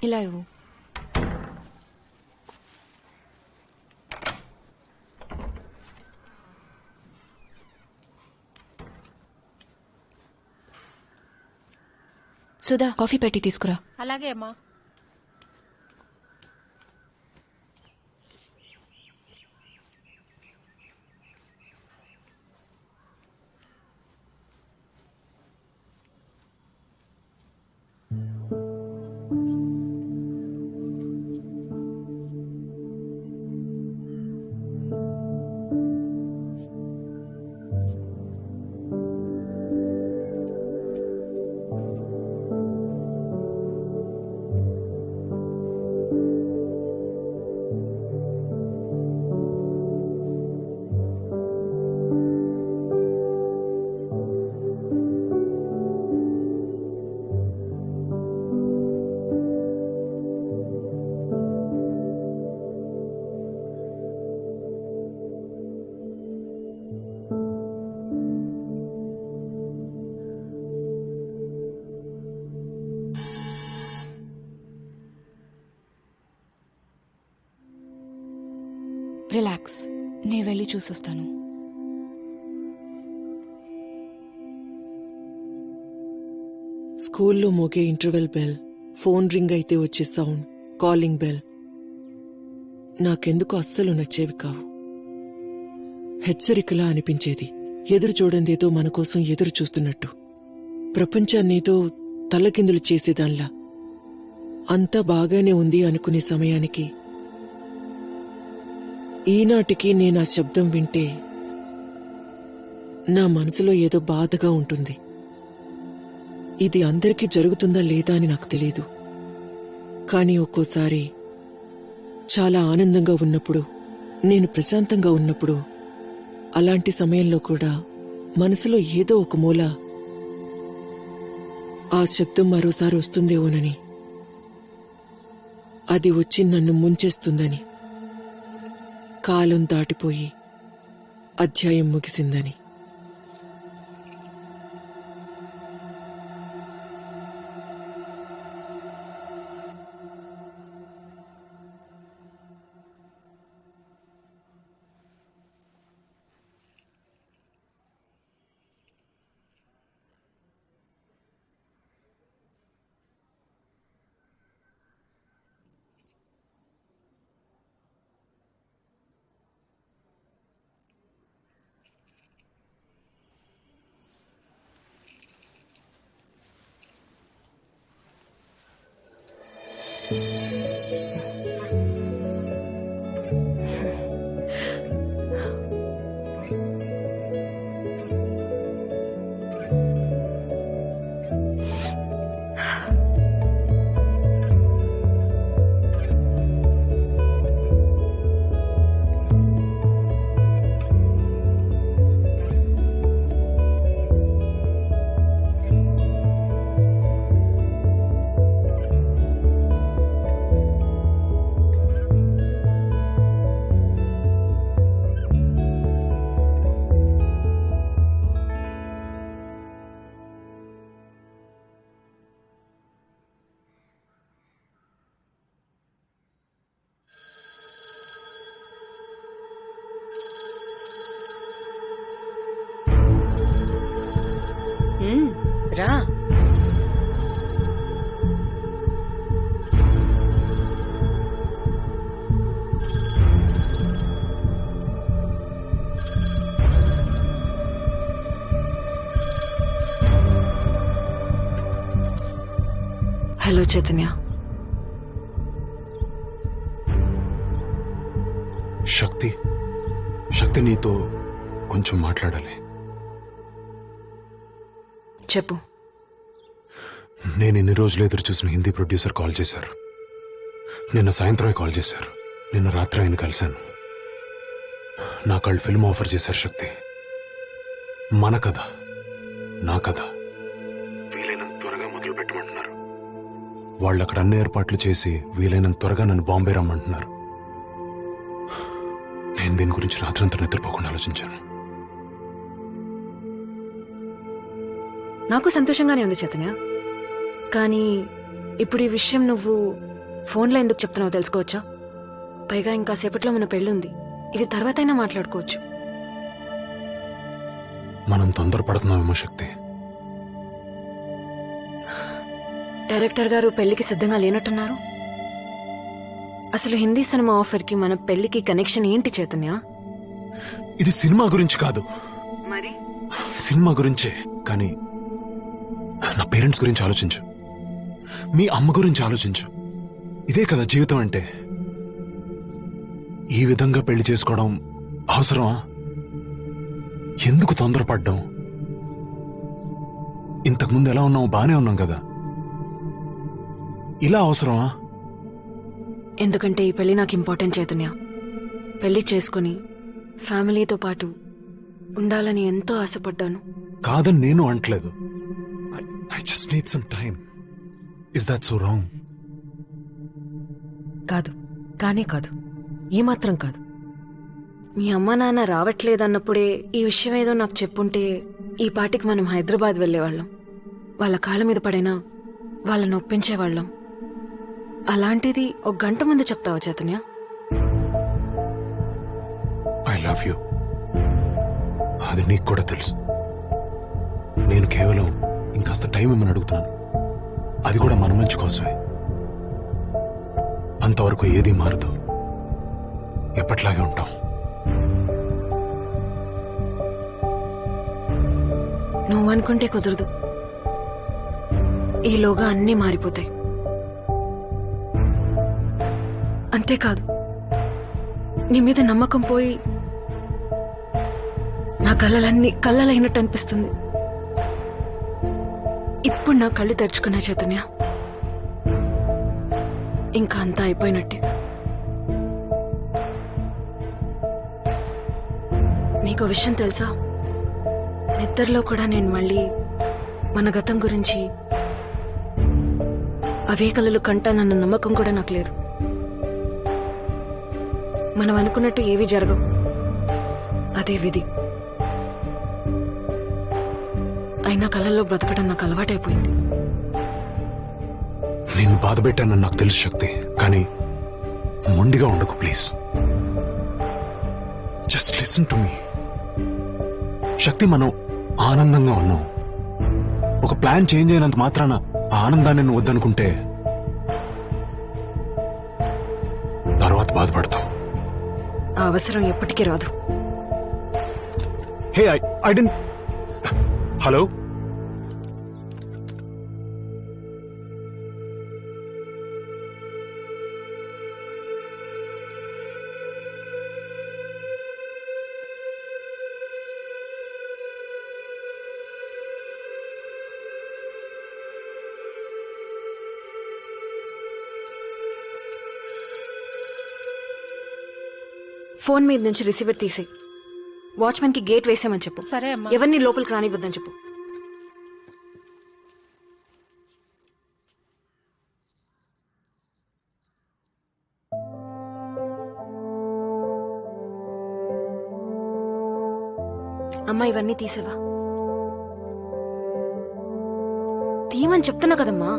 ఇలా ఇవ్వు. సుధా, కాఫీ పెట్టి తీసుకురా. అలాగే అమ్మా. రిలాక్స్, నేను వెళ్ళి చూసొస్తాను. స్కూల్లో మోగే ఇంటర్వెల్ బెల్, ఫోన్ రింగ్ అయితే వచ్చే సౌండ్, కాలింగ్ బెల్ నాకెందుకు అస్సలు నచ్చేవి కావు. హెచ్చరికలా అనిపించేది. ఎదురు చూడందేదో మన కోసం ఎదురు చూస్తున్నట్టు, ప్రపంచాన్నేదో తల్లకిందులు చేసేదాన్లా. అంతా బాగానే ఉంది అనుకునే సమయానికి ఈనాటికి నేను ఆ శబ్దం వింటే నా మనసులో ఏదో బాధగా ఉంటుంది. ఇది అందరికీ జరుగుతుందా లేదా అని నాకు తెలియదు. కానీ ఒక్కోసారి చాలా ఆనందంగా ఉన్నప్పుడు, నేను ప్రశాంతంగా ఉన్నప్పుడు, అలాంటి సమయంలో కూడా మనసులో ఏదో ఒక మూల ఆ శబ్దం మరోసారి వస్తుందేమోనని, అది వచ్చి నన్ను ముంచేస్తుందని, కాలం దాటిపోయి అధ్యాయం ముగిసిందని. రా. హలో చైతన్య. శక్తి నీతో కొంచెం మాట్లాడాలి. చెప్పు. నేను ఇన్ని రోజులు ఎదురు చూసిన హిందీ ప్రొడ్యూసర్ కాల్ చేశారు. నిన్న సాయంత్రమే కాల్ చేశారు. నిన్న రాత్రి ఆయన కలిశాను. నాకు వాళ్ళు ఫిల్మ్ ఆఫర్ చేశారు. శక్తి, మన కథ, నా కథ వీలైనంత త్వరగా మొదలు పెట్టమంటున్నారు. వాళ్ళు అక్కడ అన్ని ఏర్పాట్లు చేసి వీలైనంత త్వరగా నన్ను బాంబే రమ్మంటున్నారు. నేను దీని గురించి రాత్రంతా నిద్రపోకుండా ఆలోచించాను. నాకు సంతోషంగానే ఉంది చైతన్య. కానీ ఇప్పుడు ఈ విషయం నువ్వు ఫోన్లో ఎందుకు చెప్తున్నావో తెలుసుకోవచ్చా? పైగా ఇంకా సేపట్లో మన పెళ్ళుంది. ఇవి తర్వాతైనా మాట్లాడుకోవచ్చు. మనం తొందరపడుతున్నామేమో శక్తి. డైరెక్టర్ గారు పెళ్లికి సిద్ధంగా లేనట్టున్నారు. అసలు హిందీ సినిమా ఆఫర్కి మన పెళ్లికి కనెక్షన్ ఏంటి చైతన్య? ఇది సినిమా గురించి కాదు, మరి సినిమా గురించే. కానీ నా పేరెంట్స్ గురించి ఆలోచించు, మీ అమ్మ గురించి ఆలోచించు. ఇదే కదా జీవితం అంటే. ఈ విధంగా పెళ్లి చేసుకోవడం అవసరమా? ఎందుకు తొందరపడ్డం? ఇంతకుముందు ఎలా ఉన్నావు? బానే ఉన్నాం కదా. ఇలా అవసరమా? ఎందుకంటే ఈ పెళ్లి నాకు ఇంపార్టెంట్ చైతన్య. పెళ్లి చేసుకుని ఫ్యామిలీతో పాటు ఉండాలని ఎంతో ఆశపడ్డాను. కాదని నేను అంటలేదు. I just need some time. Is that so wrong? కాదు, కానే కాదు, ఏమాత్రం కాదు. మీ అమ్మా నాన్న రావట్లేదన్నప్పుడే ఈ విషయం ఏదో నాకు చెప్పుంటే ఈ పాటికి మనం హైదరాబాద్ వెళ్లేవాళ్ళం. వాళ్ళ కాళ్ళ మీద పడైనా వాళ్ళని ఒప్పించేవాళ్ళం. అలాంటిది ఒక గంట ముందు చెప్తావా చైతన్య? I love you. అది నీకు కూడా తెలుసు. నేను కేవలం ఇంకాస్త టైం ఇమ్మని అడుగుతున్నాను. అది కూడా మన మంచి కోసమే. అంతవరకు ఏది మారదు. ఎప్పట్లాగే ఉంటాం. నువ్వు అనుకుంటే కుదరదు. ఈలోగా అన్నీ మారిపోతాయి. అంతేకాదు, నీ మీద నమ్మకం పోయి నా కళ్ళలన్నీ కళ్ళలైనట్టు అనిపిస్తుంది. ఇప్పుడు నా కళ్ళు తెరుచుకున్నా చైతన్య. ఇంకా అంతా అయిపోయినట్టే. నీకో విషయం తెలుసా? నిద్రలో కూడా నేను మళ్ళీ మన గతం గురించి అవే కలలు కంటానన్న నమ్మకం కూడా నాకు లేదు. మనం అనుకున్నట్టు ఏవీ జరగవు. అదే విధి. అయినా కళల్లో బ్రతకడం నాకు అలవాటైపోయింది. నేను బాధ పెట్టానని నాకు తెలుసు శక్తి. కానీ మొండిగా ఉండకు please. Just listen to me శక్తి. మనం ఆనందంగా ఉన్నాం. ఒక ప్లాన్ చేంజ్ అయినంత మాత్రాన ఆ ఆనందాన్ని నువ్వు వద్దనుకుంటే తర్వాత బాధపడతావు. ఆ అవసరం ఎప్పటికీ రాదు. హే ఐ డెంట్. హలో, ఫోన్ మీద నుంచి రిసీవర్ తీసి వాచ్మెన్ కి గేట్ వేసామని చెప్పు. సరే అమ్మా. ఎవరిని లోపలికి రానివ్వద్దని చెప్పు. అమ్మా, ఇవన్నీ తీసేవా? తీయమని చెప్తున్నా కదమ్మా.